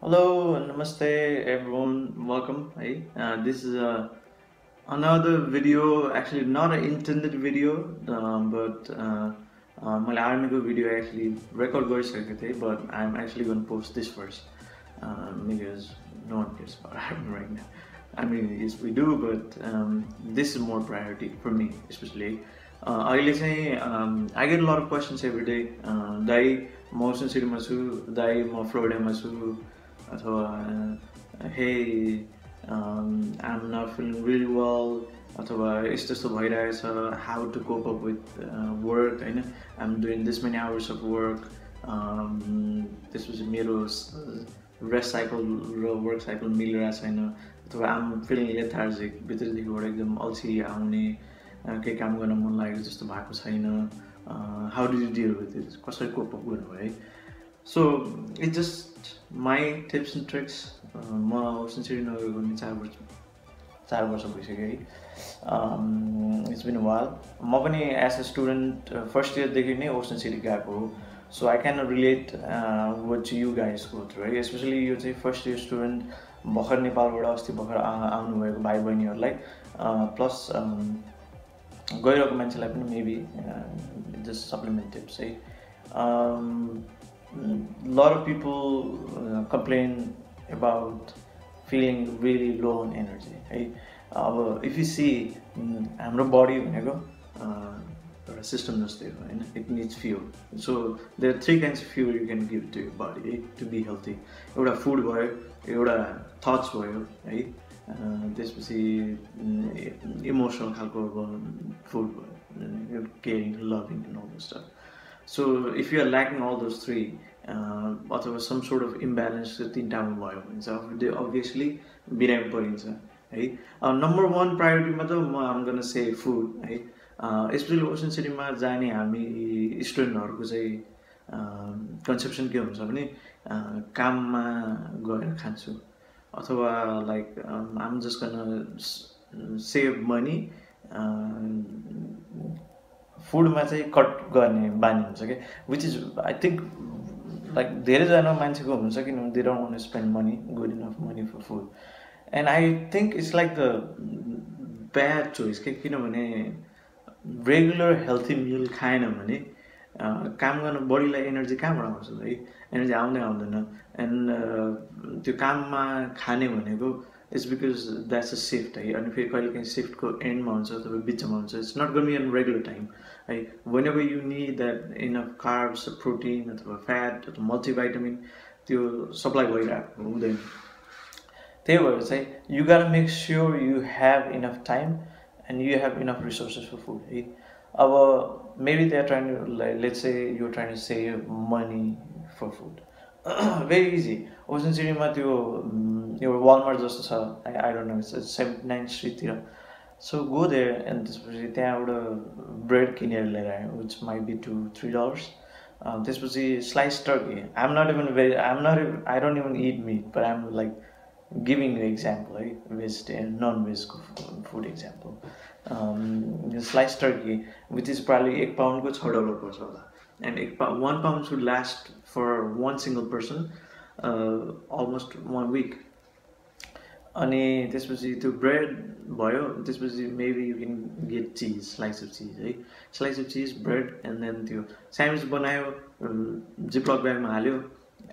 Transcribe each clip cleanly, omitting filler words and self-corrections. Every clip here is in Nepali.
Hello, namaste everyone. Welcome. Hey, this is another video. Actually, not an intended video, but my army video actually record but I'm actually going to post this first because no one cares about army right now. I mean, yes, we do, but this is more priority for me, especially. I get a lot of questions every day. Dai, motion city masu, dai, mo Florida masu. अथवा hey I'm not feeling really well अथवा यस्तो यस्तो भइरहेछ how to cope up with work हैन I'm doing this many hours of work त्यसपछि मेरो rest cycle र work cycle मिलिरहेको छैन अथवा I'm feeling lethargic भित्रदेखिबाट एकदम अल्छी आउने केही काम गर्न मन लागेको जस्तो भएको छैन how do you deal with it कसरी cope up गर्नु है So it's just my tips and tricks. म सिन्सियरली नगरेको नि 4 वर्ष भइसक्यो है It's been a while. म पनि as a student first year देखि नै ओसन सिटी गएको हो So I can relate what you guys go through right? Especially यो चाहिँ first year student भर्खर नेपालबाट अस्ति भर्खर आउनु भएको भाइ बहिनीहरुलाई प्लस गइरहेको मान्छेलाई पनि मेबी just supplement tips है lot of people complain about feeling really low on energy hey if you see हाम्रो body भनेको एउटा system जस्तै हो हैन it needs fuel so there are 3 kinds of fuel you can give to your body to be healthy एउटा food भयो एउटा thoughts भयो है त्यसपछि emotional खालको food भयो caring loving and all that stuff So if you are lacking all those 3 or some sort of imbalance तीनटामा भयो भने चाहिँ obviously बिरामी परिन्छ है number 1 priority मा त म I'm gonna say food है especially ओसन सिटीमा जाने हामी स्टुडेन्टहरुको चाहिँ कन्सेप्सन के हुन्छ भने काममा गएर खान्छु अथवा like I'm just gonna save money food मा चाहिँ कट गर्ने बानी हुन्छ के which is I think like धेरै जना मान्छेको हुन्छ किनभने they don't want to spend money good enough money for food and I think it's like the bad choice के किनभने regular healthy meal खाएन भने काम गर्न बडीलाई एनर्जी कहाँबाट आउँछ है एनर्जी आउँदै आउँदैन एन्ड त्यो काममा खाने भनेको It's because that's a shift है अनि फेरि कहिले काहीँ shift को end मा हुन्छ अथवा बिचमा हुन्छ It's not going to be on regular time है whenever you need that enough carbs protein अथवा fat अथवा multivitamin त्यो सप्लाई भइरहेको हुँदैन त्यही भएर चाहिँ you gotta make sure you have enough time and you have enough resources for food है अब maybe they are trying to like, let's say you're trying to save money for food very easy ocean सिटीमा त्यो एउटा Walmart जस्तो छ I don't know it's 79th Street तिर so go there and त्यसपछि त्यहाँ एउटा bread किनेर लिएर आयो which might be $2-3 त्यसपछि sliced turkey I don't even eat meat but I'm like giving an example है vegetarian non-veg food example sliced turkey which is probably 1 pound को $6 पर्छ होला and 1 pound should last for one single person almost 1 week अनि त्यसपछि त्यो bread भयो त्यसपछि maybe you can get cheese slice of cheese है slice of cheese bread and then त्यो sandwich बनायो ziploc bag मा हाल्यो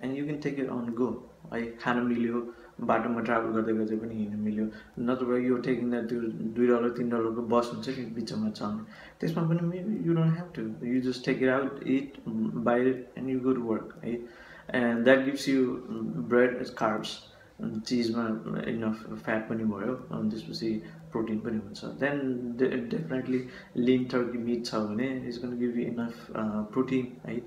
and you can take it on go है खान मिल्यो बाटोमा ट्राभल गर्दै गर्दै पनि हिँड्न मिल्यो नत्र यो टेकिङ दैट त्यो $2-3 को बस हुन्छ नि बिचमा चल्ने त्यसमा पनि maybe you don't have to you just take it out eat buy it and you go to work है and that gives you bread as carbs cheese मा enough fat पनि भयो अनि त्यसपछि protein पनि हुन्छ then definitely lean turkey meat छ भने it's going to give you enough protein है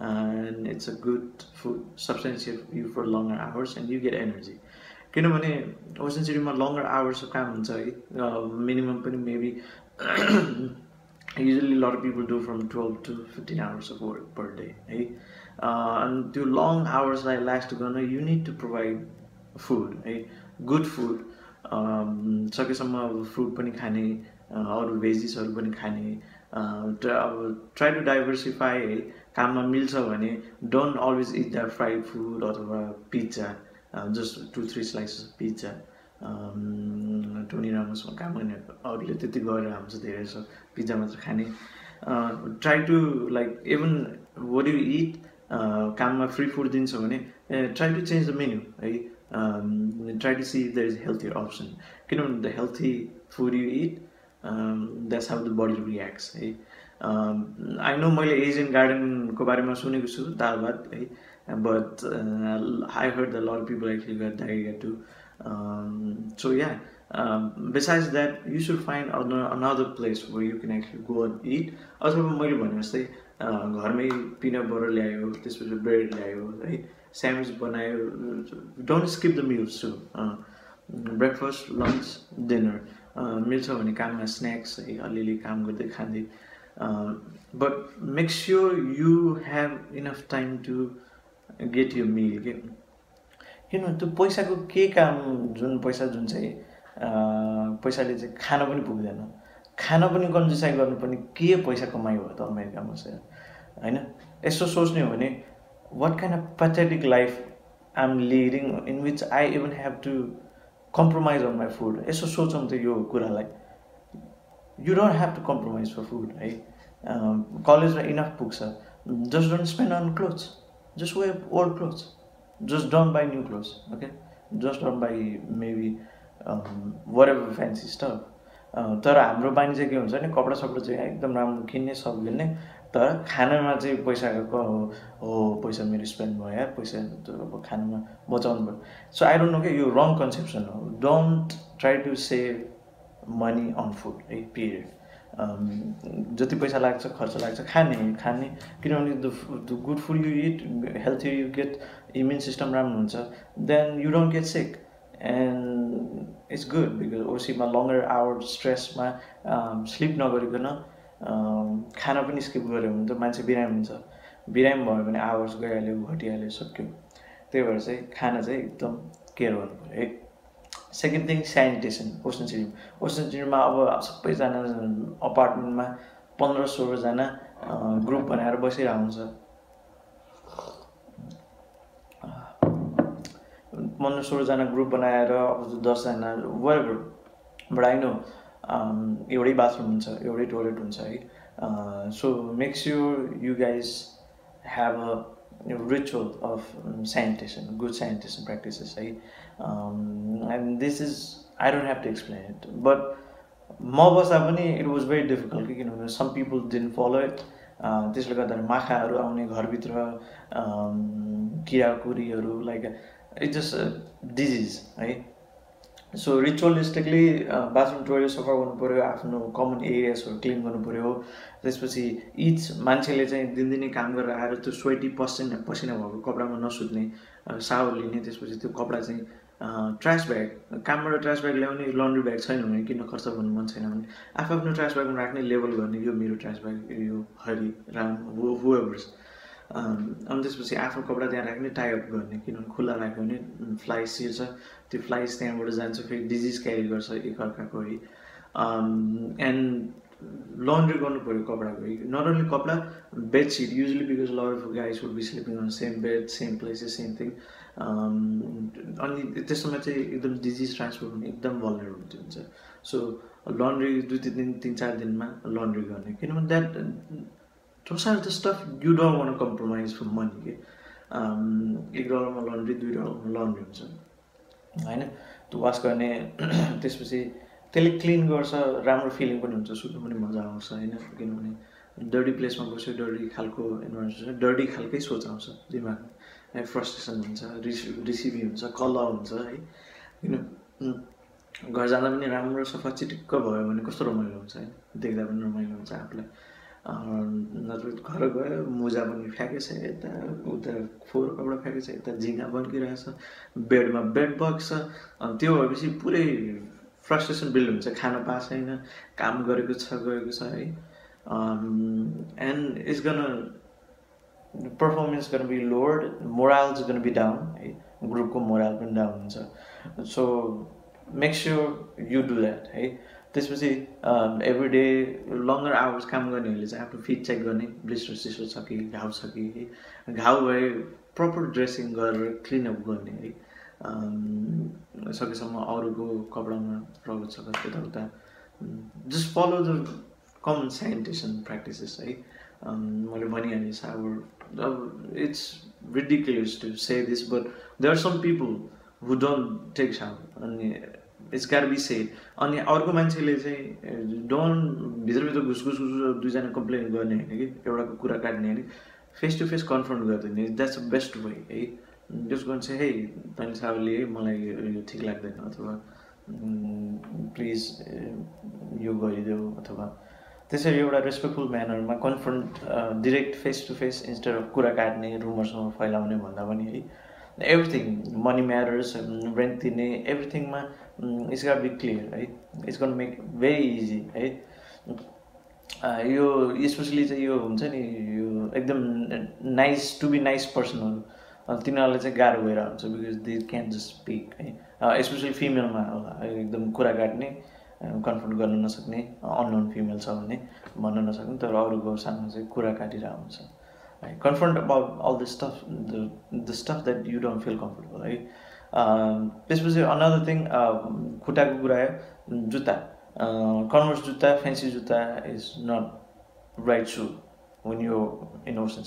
and it's a good food substantiate you for longer hours and you get energy किनभने ओसन सिटीमा longer hours of काम हुन्छ है minimum पनि maybe usually a lot of people do from 12 to 15 hours of work per day है and त्यो long hours लाई last गर्न you need to provide food है good food सकेसम्म fruit पनि खाने अरु भेजिसहरु पनि खाने try to diversify है काममा मिल्छ भने don't always eat that fried food अथवा pizza just 2-3 slices of pizza. Tony Ramosमा काम गर्ने अरूले त्यति गरेर हुन्छ धेरै सो पिज्जा मात्र खाने. Try to like even what you eat काममा free food दिन्छ भने try to change the menu है. Try to see if there is a healthier option. किनभने the healthy food you eat, that's how the body reacts है. I know मैले Asian garden को बारेमा सुनेको छु दाल भात है, but I heard that a lot of people actually got diarrhea too. So yeah, besides that, you should find another place where you can actually go and eat. अथवा मैले भने जस्तै घरमै peanut butter ल्यायो, त्यसपछि bread ल्यायो है, sandwich बनायो. Don't skip the meals too. Breakfast, lunch, dinner. मिल्छ भने काममा snacks है, अलिअलि काम गर्दै खाँदै. But make sure you have enough time to get your meal. त्यो पैसाको के काम, जुन पैसा जुन चाहिँ पैसाले चाहिँ खान पनि पुग्दैन, खान पनि कन्जुसाइ गर्नुपर्ने के पैसा कमाइ हो त अमेरिकामा बसेर हैन. यसो सोच्ने हो भने what kind of pathetic life I'm leading in which I even have to compromise on my food. यसो सोचौँ त यो कुरालाई. You don't have to compromise for food है. कलेजमा इनफ पुग्छ. Just don't spend on clothes. Just wear old clothes. Just don't buy new clothes, okay? Just don't buy maybe whatever fancy stuff. तर हाम्रो बानी चाहिँ के हुन्छ नि, कपडा सपडा चाहिँ एकदम राम्रो किन्ने सब किन्ने, तर खानामा चाहिँ पैसाको हो पैसा मेरो स्पेन्ड भयो यार, पैसा अब खानामा बचाउनु पर्यो. सो आई डोन्ट नो के यो रङ कन्सेप्सन हो. Don't try to save money on food है, पिरियड. जति पैसा लाग्छ खर्च लाग्छ खाने किनभने the good food you eat, healthy you get, immune system राम्रो हुन्छ, then you don't get sick and it's good. Because ओसीमा लङ्गर आवर स्ट्रेसमा स्लिप नगरिकन खाना पनि स्किप गऱ्यो भने त मान्छे बिरामी हुन्छ. बिरामी भयो भने आवर्स गइहाल्यो, घटिहाल्यो, सक्यो. त्यही भएर चाहिँ खाना चाहिँ एकदम केयर गर्नु पऱ्यो है. Second thing sanitation. ओसन सिटीमा अब सबैजना अपार्टमेन्टमा 15-16 जना ग्रुप बनाएर बसिरहेको हुन्छ. 15-16 जना ग्रुप बनाएर अब 10 जना whatever, but I know एउटै बाथरुम हुन्छ, एउटै टोयलेट हुन्छ है. So make sure you guys have a ritual of sanitation, good sanitation practices है. And this is, I don't have to explain it, but म बस्दा पनि it was very difficult किनभने some people didn't follow it. त्यसले गर्दा माखाहरू आउने घरभित्र, किराकुरीहरू, like it's just a disease है. सो रिचुअलिस्टिकली बाथरुम टोयलेट सफा गर्नु पऱ्यो, आफ्नो कमन एरियाजहरू क्लिन गर्नु पऱ्यो. त्यसपछि इच मान्छेले चाहिँ दिनदिनै काम गरेर आएर त्यो स्वेटी पसिना भएको कपडामा नसुत्ने, सावर लिने. त्यसपछि त्यो कपडा चाहिँ ट्रास ब्याग, कामबाट ट्रास ब्याग ल्याउने, लन्ड्री ब्याग छैन भने किन खर्च गर्नु मन छैन भने आफ्नो ट्रास ब्यागमा राख्ने, लेबल गर्ने, यो मेरो ट्रास ब्याग, यो हरि राम हुएभर्स. अनि त्यसपछि आफ्नो कपडा त्यहाँ राख्ने, टाइअप गर्ने, किनभने खुल्ला राख्यो भने फ्लाइज छिर्छ, त्यो फ्लाइज त्यहाँबाट जान्छ, फेरि डिजिज क्यारी गर्छ एकअर्काको है. एन्ड लन्ड्री गर्नु पऱ्यो कपडाको है. नट ओन्ली कपडा, bedsheet. Usually because lot of guys would be sleeping on same bed, same places, same thing. अनि त्यसमा चाहिँ एकदम डिजिज ट्रान्सफर हुने एकदम भल्नरेबिलिटी हुन्छ. सो लन्ड्री 2-3-4 दिनमा लन्ड्री गर्ने, किनभने that those are the stuff you don't want to compromise for money. $1 मा लन्ड्री, $2 मा लन्ड्री हुन्छ हैन. त्यो वास गर्ने, त्यसपछि त्यसले क्लिन गर्छ, राम्रो फिलिङ पनि हुन्छ, सुत्नु पनि मजा आउँछ हैन. किनभने डर्टी प्लेसमा बस्यो, डर्टी खालको इन्भाइरोमेन्ट हुन्छ, डर्टी खालकै सोच आउँछ दिमागमा है. फ्रस्ट्रेसन हुन्छ, रिसिभी हुन्छ, कलर हुन्छ है. किन घर जाँदा पनि राम्रो सफा चिटिक्क भयो भने कस्तो रमाइलो हुन्छ है, देख्दा पनि रमाइलो हुन्छ आफूलाई. नत्र घर गयो, मुजा पनि फ्याँकेछ, यता उता फोहोर कपडा फ्याँकेछ, यता झिङ्गा बन्किरहेछ, बेडमा बेड बग्छ. अनि त्यो भएपछि पुरै फ्रस्ट्रेसन बिल्ड हुन्छ, खान पाएको छैन, काम गरेको छ गएको छ है. And it's gonna performance gonna be lowered, morale is gonna be down है. ग्रुपको मोरल पनि डाउन हुन्छ. So make sure you do that है. त्यसपछि एभ्री डे लङ्गर आवर्स काम गर्नेहरूले चाहिँ आफ्नो फिट चेक गर्ने, ब्लिस्टर सिस्टर छ कि, घाउ छ कि है. घाउ भए प्रपर ड्रेसिङ गरेर क्लिनअप गर्ने है. सकेसम्म अरूको कपडामा रगत सकत यताउता just follow the common sanitation practices है मैले भनिहालेँ सावर अब it's ridiculous to say this but there are some people who don't take shower अनि it's gotta be said अनि अर्को मान्छेले चाहिँ डोन्ट भित्रभित्र घुसघुस दुईजना कम्प्लेन गर्ने होइन कि एउटाको कुरा काट्ने होइन फेस टु फेस कन्फ्रन्ट गरिदिने द्याट्स द बेस्ट वे है जस्ट गर्नु चाहिँ हे तैँले सावर लिए मलाई यो ठिक लाग्दैन अथवा प्लिज यो गरिदेऊ अथवा त्यसरी एउटा रेस्पेक्टफुल म्यानरमा confront direct face to face instead of कुरा काट्ने रुमर्समा फैलाउने भन्दा पनि है एभ्रिथिङ मनी म्याटर्स रेन्ट तिर्ने एभ्रिथिङमा इट्स गट बी क्लियर है it's got make very easy है यो स्पेसली चाहिँ यो हुन्छ नि यो एकदम नाइस टु बी नाइस पर्सनहरू तिनीहरूलाई चाहिँ गाह्रो भएर हुन्छ because they can just speak है स्पेसली फिमेलमा होला एकदम कुरा काट्ने कन्फ्रन्ट गर्न नसक्ने अननोन फिमेल छ भने भन्न नसक्ने तर अरूको सामु चाहिँ कुरा काटिरहेको हुन्छ है confront about all the stuff that you don't feel comfortable है त्यसपछि अनदर थिङ खुट्टाको कुरा आयो जुत्ता कन्भर्स जुत्ता फ्यान्सी जुत्ता इज नट राइट सु when you're in ओसन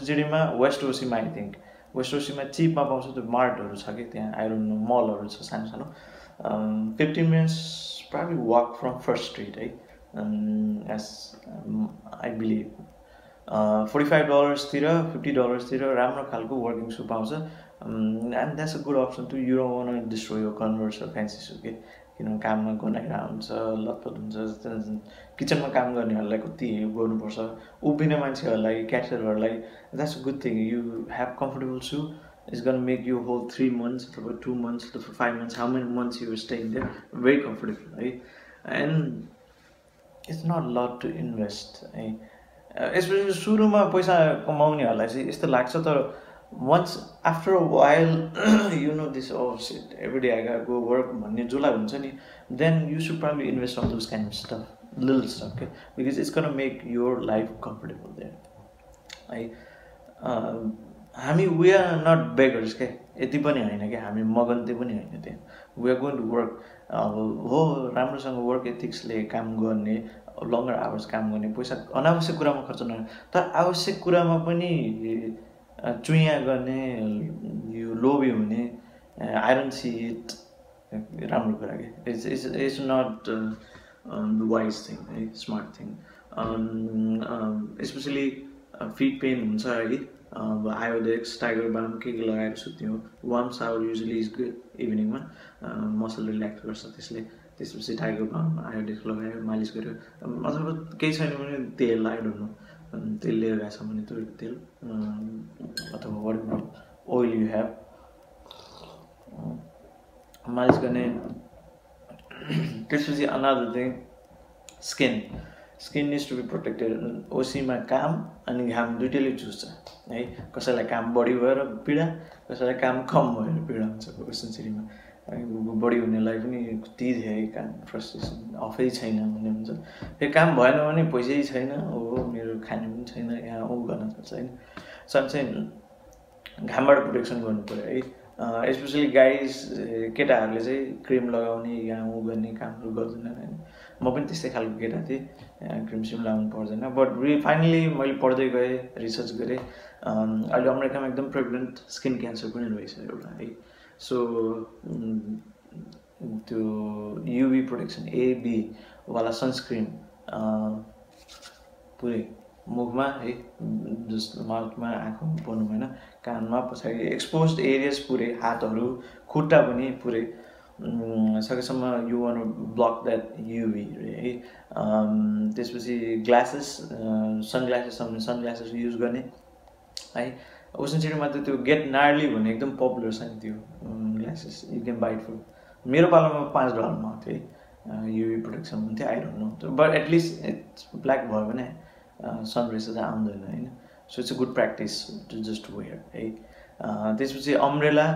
सिटीमा वेस्ट ओसीमा आई थिङ्क वेस्ट ओसीमा चिपमा पाउँछ त्यो मार्टहरू छ कि त्यहाँ आई डोन्ट नो मलहरू छ सानो सानो 15 minutes probably walk from First Street है as I believe $45 तिर $50 तिर राम्रो खालको वर्किङ सु पाउँछ and that's a good option too you don't want to destroy your Converse or fancy shoe के किनभने काममा गनाइरहेको हुन्छ लतपत हुन्छ किचनमा काम गर्नेहरूलाई कति गर्नुपर्छ उभिने मान्छेहरूलाई क्यासियरहरूलाई that's a good thing you have comfortable so it's gonna make you whole 3 months अथवा 2 months अथवा 5 months how many months you staying there very comfortable है and it's not lot to invest है स्पेसली सुरुमा पैसा कमाउनेहरूलाई चाहिँ यस्तो लाग्छ तर once after a while you know this oh shit every day I gotta go work भन्ने जोला हुन्छ नि then you should probably invest on those kind of stuff little stuff okay because it's gonna make your life comfortable there है हामी we are not beggars के यति पनि हैन के हामी मगन्ते पनि हैन त्यहाँ we are going to work हो राम्रोसँग वर्क एथिक्सले काम गर्ने लङ्गर आवर्स काम गर्ने पैसा अनावश्यक कुरामा खर्च नगर्ने तर आवश्यक कुरामा पनि चुइया गर्ने यो लोभी हुने आई डोन्ट सी इट राम्रो कुरा के it's not the wise thing है smart thing especially feet pain हुन्छ है आयोडेक्स टाइगर बाम के लगाएर सुत्यो warm shower usually is good इभिनिङमा मसल रिल्याक्स गर्छ त्यसले त्यसपछि टाइगर बाम आयोडेक्स लगायो मालिस गर्यो अथवा केही छैन भने तेल आई डोन्ट नो तेल लिएर गएको छ भने तोरीको तेल अथवा वाट ओइल यु हेभ मालिस गर्ने त्यसपछि another thing skin needs to be protected ओसीमा काम अनि घाम दुइटैले चुस्छ है कसैलाई काम बढी भएर पीडा कसैलाई काम कम भएर पीडा हुन्छ ओसन सिटीमा बढी हुनेलाई पनि कति धेरै काम फ्रस्ट्रेसन अफै छैन भन्ने हुन्छ त्यो काम भएन भने पैसै छैन हो मेरो खाने पनि छैन यहाँ ऊ गर्न सक्छ होइन सब चाहिँ घामबाट प्रोटेक्सन गर्नु पऱ्यो है स्पेसली गाइज केटाहरूले चाहिँ क्रिम लगाउने यहाँ ऊ गर्ने कामहरू गर्दैनन् होइन म पनि त्यस्तै खालको केटा थिएँ क्रिम सिम लगाउनु पर्दैन बट फाइनली मैले पढ्दै गएँ रिसर्च गरेँ अहिले अमेरिकामा एकदम प्रेभलेन्ट स्किन क्यान्सर पनि रहेछ एउटा है सो त्यो युभी प्रोटेक्सन एबी वाला सनस्क्रिन पुरै मुखमा है जस्ट माउथमा आँखामा पर्नु भएन कानमा पछाडि एक्सपोज्ड एरियाज पुरै हातहरू खुट्टा पनि पुरै सकेसम्म you one block that UV है त्यसपछि ग्लासेस सनग्लासेस युज गर्ने है ओसन सिटीमा त त्यो गेट नार्ली भन्ने एकदम पपुलर छ नि त्यो glasses you can buy for मेरो पालामा $5 मा थियो है युभी प्रोटेक्सन हुन्थ्यो I don't know but at least it's black भयो भने सन रेस चाहिँ आउँदैन होइन so it's a good practice to just wear है त्यसपछि अम्ब्रेला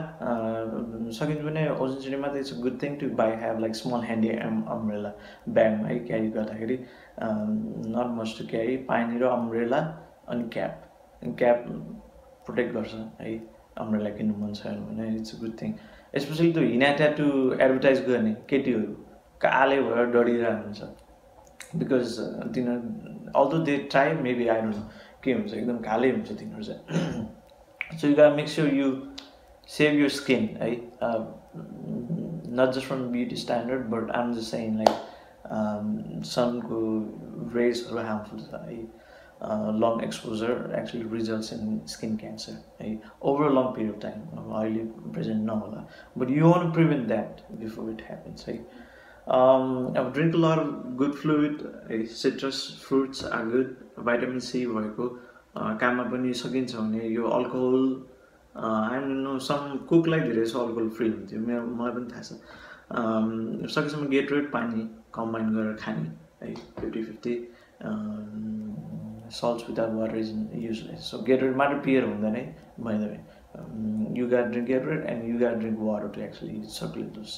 सकिन्छ भने ओसन सिटीमा त it's a good thing to buy have like small handy umbrella ब्यागमा है क्यारी गर्दाखेरि नट मच टु क्यारी पानी र अम्ब्रेला अनि क्याप प्रोटेक्ट गर्छ है अम्ब्रेला किन्नु मन छैन भने it's a good thing especially त्यो हिना ट्याटु एडभर्टाइज गर्ने केटीहरू काले भएर डढिरहेको हुन्छ बिकज तिनीहरू although they try maybe I don't know के हुन्छ एकदम कालै हुन्छ तिनीहरू चाहिँ so you got make sure you save your skin है not just from beauty standard but I'm just saying like सनको रेजहरू हार्मफुल छ है long exposure actually results in skin cancer over a long period of time. Oily present no, but you want to prevent that before it happens. I drink a lot of good fluid. Citrus fruits are good. Vitamin C भएको काममा पनि सकिन्छ भने यो alcohol I don't know some कुकलाई धेरै छ अल्कोहल फ्री हुन्थ्यो मलाई पनि थाहा छ सकेसम्म गेटरेड पानी कम्बाइन गरेर खाने है 50-50 salts without water is useless. So Gatorade matter pier hunदैन है by the way. You gotta drink Gatorade and you gotta drink water to actually circulate those.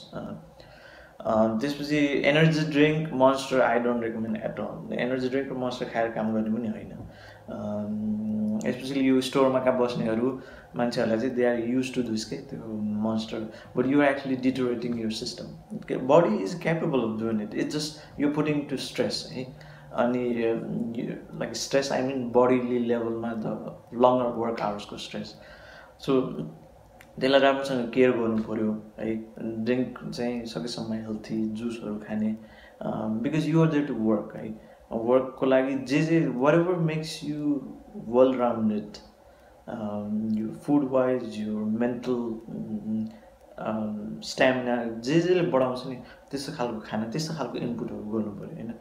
त्यसपछि energy drink Monster I don't recommend at all. The energy drink र Monster खाएर काम गर्ने पनि होइन. Especially you store मा कहाँ बस्नेहरू मान्छेहरूलाई चाहिँ they are used to this के त्यो Monster, but you are actually deteriorating your system. Body is capable of doing it. It's just you're putting to stress. अनि like stress I mean bodily level मा the longer work hours को stress. So त्यसलाई राम्रोसँग केयर गर्नु पर्यो है ड्रिङ्क चाहिँ सकेसम्म हेल्थी जुसहरू खाने because you are there to work है वर्कको लागि जे whatever makes you well rounded your food wise your mental stamina जेले बढाउँछ नि त्यस्तो खालको खाना त्यस्तो खालको इनपुटहरू गर्नु पर्यो हैन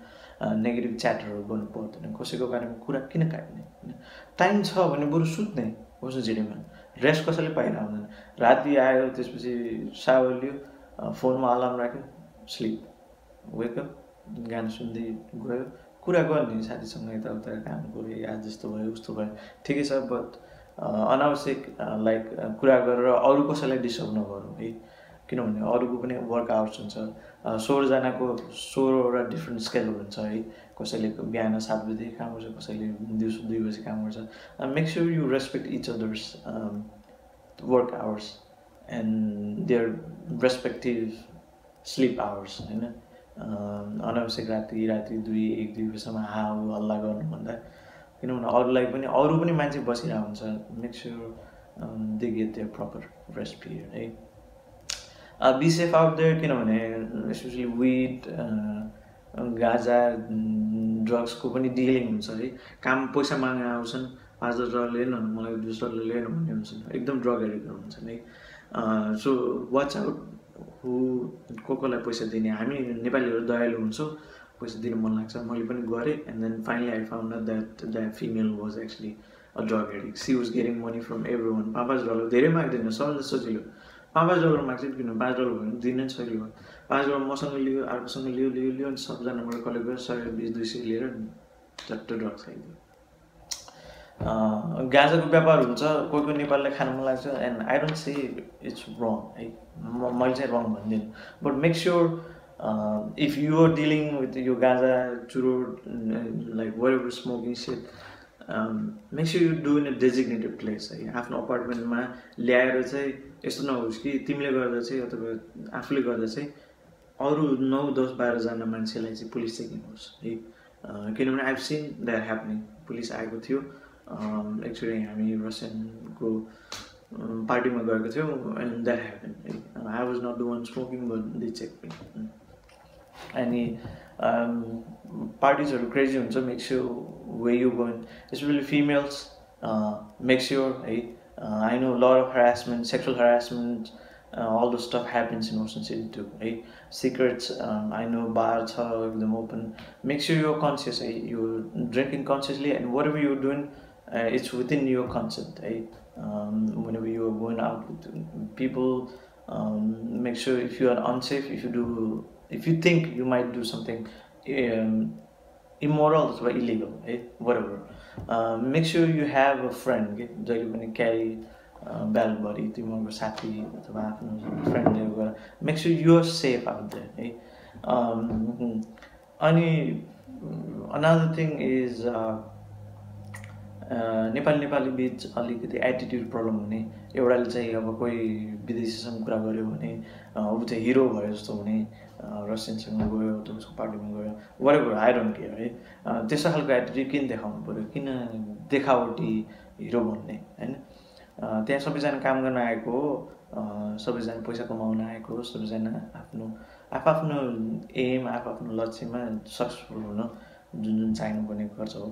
नेगेटिभ च्याटहरू गर्नु पर्दैन कसैको बारेमा कुरा किन काट्ने हैन टाइम छ भने बरु सुत्ने कसो झिडेमा रेस्ट कसैले पाइरा हुँदैन राति आयो त्यसपछि सावर लियो फोनमा अलार्म राख्यो स्लिप वेक अप गाना सुन्दै गयो कुरा गर्ने साथीसँग यताउता काम गरे आज जस्तो भयो उस्तो भयो ठिकै छ बट अनावश्यक लाइक कुरा गरेर अरू कसैलाई डिस्टर्ब नगरौँ है किनभने अरूको पनि वर्क आवर्स हुन्छ 16 जनाको 16 वटा डिफ्रेन्ट स्केड्युल हुन्छ है कसैले बिहान 7 बजे काम गर्छ कसैले दिउँसो 2 बजे काम गर्छ make sure you respect each others work hours and their respective sleep hours हैन अनावश्यक राति 2-1-2 बजेसम्म हाउ हल्ला गर्नुभन्दा किनभने अरू पनि मान्छे बसिरहेको हुन्छ make sure they get there proper rest period है बी सेफ आउट देयर किनभने स्पेसली विड गाजा ड्रग्सको पनि डिलिङ हुन्छ है काम पैसा माग्न आउँछन् 5-10 डलर लिएन मलाई 20 डलर लिएन भन्ने हुन्छ एकदम ड्रग एडिक्ट हुन्छन् है सो वाच आउट कसलाई पैसा दिने हामी नेपालीहरू दयालु हुन्छौँ पैसा दिन मन लाग्छ मैले पनि गरेँ and then finally I found out that female was actually a drug addict she was getting money from everyone 5 dollar धेरै माग्दैन सबैले सजिलो 5 डलर माग्छ किन 5 डलर भयो भने दिन सजिलो 5 डलर मसँग लियो अर्कोसँग लियो अनि सबजनाबाट कलेक्ट गरेर 120-200 लिएर चट्ट ड्रग्स खाइदियो गाजाको व्यापार हुन्छ कोही नेपालले खान मन लाग्छ and I don't say it's रङ है मैले चाहिँ रङ भन्दिनँ but make sure if you are dealing with your gaza churro like whatever smoking shit make sure you do in a designated place है आफ्नो अपार्टमेन्टमा ल्याएर चाहिँ यस्तो नहोस् कि तिमीले गर्दा चाहिँ अथवा आफूले गर्दा चाहिँ अरु 9-10-12 जना मान्छेलाई चाहिँ पुलिस चेकिङ होस् है किनभने I have seen that happening police आएको थियो एक्चुअली हामी रसियनको पार्टीमा गएको थियौँ and that happen I was not the one smoking but they check me अनि पार्टिजहरू क्रेजी हुन्छ make sure way you going especially females make sure है I know lot of harassment sexual harassment all the stuff happens in Ocean City too right secrets I know bar cha ekdam open make sure you're conscious you're drinking consciously and whatever you're doing it's within your consent whenever you're going out with people make sure if you are unsafe if you think you might do something immoral or illegal whatever make sure you have a friend that you can carry bell buddy तिम्रो साथी अथवा आफ्नो फ्रेन्डले गएर make sure you are safe out there है अनि another thing is नेपाली बिच अलिकति एटिट्युड प्रब्लम हुने, एउटाले चाहिँ अब कोही विदेशीसँग कुरा गर्यो भने ऊ चाहिँ हिरो भयो जस्तो हुने, रसियनसँग गयो त उसको पार्टीमा गयो, वरेभर आई डोन्ट केयर है। त्यस्तो खालको एटिट्युड किन देखाउनु पऱ्यो, किन देखावटी हिरो भन्ने होइन। त्यहाँ सबैजना काम गर्न आएको हो, सबैजना पैसा कमाउन आएको हो, सबैजना आफ्नो एम आफ्नो लक्ष्यमा सक्सेसफुल हुन जुन जुन चाहिनुपर्ने गर्छ हो,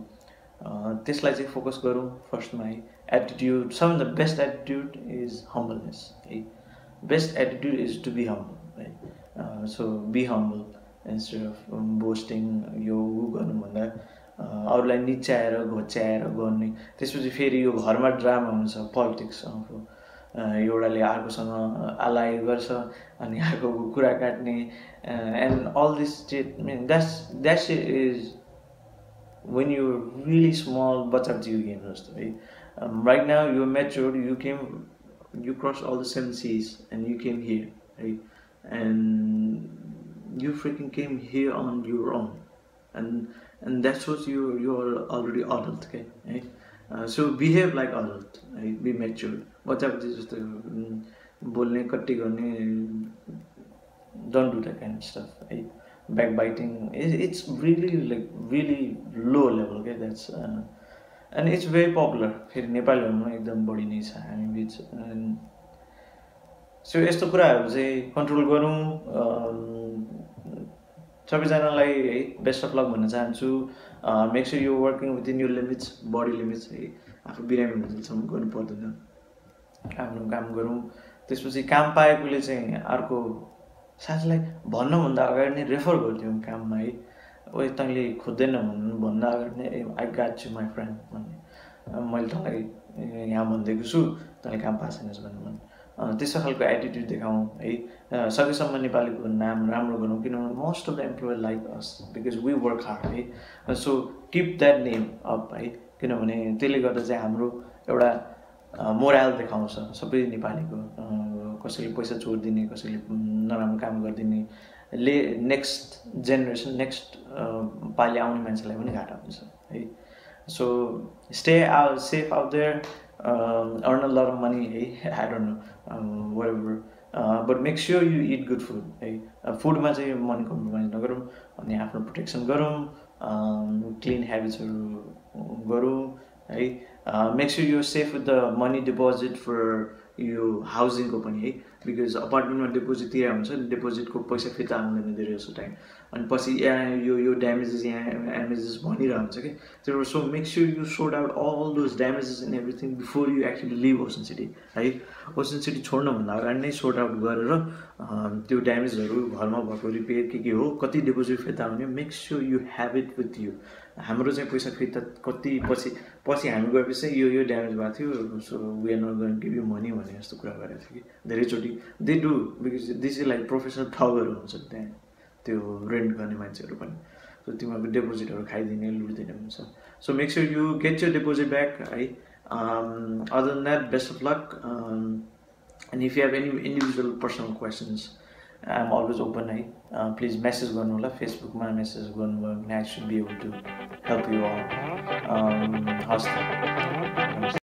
त्यसलाई चाहिँ फोकस गरौँ फर्स्टमा है। एटिट्युड, सबभन्दा बेस्ट एटिट्युड इज हम्बलनेस है। Best attitude is to be humble है। So be humble instead of boasting, यो ऊ गर्नुभन्दा अरूलाई निच्याएर घोच्याएर गर्ने। त्यसपछि फेरि यो घरमा ड्रामा हुन्छ, पोलिटिक्स, एउटाले अर्कोसँग आलाइ गर्छ अनि अर्कोको कुरा काट्ने, and all this state mean that's is when you're really small, बच्चा जिउ गेम जस्तो है। Right now you're matured, you crossed all the 7 seas and you came here, right? And you freaking came here on your own, and that's what you're already adult, okay? Right? So behave like adult, right? Be mature. बच्चा जस्तो बोल्ने कट्टी गर्ने, don't do that kind of stuff, right? Backbiting, it's really low level, okay? That's and it's very popular फेरि नेपालीहरुमा एकदम बढी नै छ हामी बीच। सो यस्तो कुराहरु चाहिँ कन्ट्रोल गरौँ। सबैजनालाई है बेस्ट अफ लक भन्न चाहन्छु। Make sure you working within your limits, body limits है। आफू बिरामी हुँदासम्म गर्नु पर्दैन, आफ्नो काम गरौँ। त्यसपछि काम पाएकोले चाहिँ अर्को साथीलाई भन्नुभन्दा अगाडि नै रेफर गरिदिउँ काममा है। ओए तैँले खोज्दैन भन्दा अगाडि नै आई गाट यु माई फ्रेन्ड भन्ने, मैले तँलाई यहाँ भनिदिएको छु, तैँले काम पाएको छैनस् भन्नु। त्यस्तो खालको एटिट्युड देखाउँ है। सकेसम्म नेपालीको नाम राम्रो गरौँ, किनभने most of the employer like us because we work hard है। So keep that name up है, किनभने त्यसले गर्दा चाहिँ हाम्रो एउटा मोरल देखाउँछ सबै नेपालीको। कसैले पैसा चोरिदिने, कसैले नराम्रो काम गरिदिने ले नेक्स्ट जेनेरेसन, नेक्स्ट पालि आउने मान्छेलाई पनि घाटा हुन्छ है। So stay out safe out there, earn a lot of money है, I don't know whatever, but make sure you eat good food है। फुडमा चाहिँ मनी कम्प्रोमाइज नगरौँ, अनि आफ्नो प्रोटेक्सन गरौँ, क्लिन हेबिट्सहरू गरौँ है। Make sure you safe with the money deposit for यो हाउसिङको पनि है, बिकज अपार्टमेन्टमा डिपोजिट तिरेको हुन्छ, डिपोजिटको पैसा फिर्ता आउँदैन धेरै जस्तो टाइम, अनि पछि यहाँ यो ड्यामेजेस यहाँ ड्यामेजेस भनिरहेको हुन्छ कि त्यो। So make sure you sort out all those damages and everything before you actually leave Ocean City है। ओसन सिटी छोड्नुभन्दा अगाडि नै सोर्ट आउट गरेर त्यो ड्यामेजहरू, घरमा भएको रिपेयर के हो, कति डिपोजिट फिर्ता आउने, make sure you have it with you. हाम्रो चाहिँ पैसा फिर्ता कति पछि हामी गएपछि यो ड्यामेज भएको थियो, so we are not going give you money भन्ने जस्तो कुरा गरेको थियो कि धेरैचोटि। They do because this is like professional ठगहरू हुन्छ त्यहाँ, त्यो रेन्ट गर्ने मान्छेहरू पनि। सो तिमीहरूको डिपोजिटहरू खाइदिने, लुटिदिने हुन्छ। So make sure you get your deposit back है। Other than that, best of luck, and if you have any individual personal questions, I'm always open है। Please message गर्नु होला, फेसबुकमा मेसेज गर्नुभयो भने I should be able to help you all। हस् त।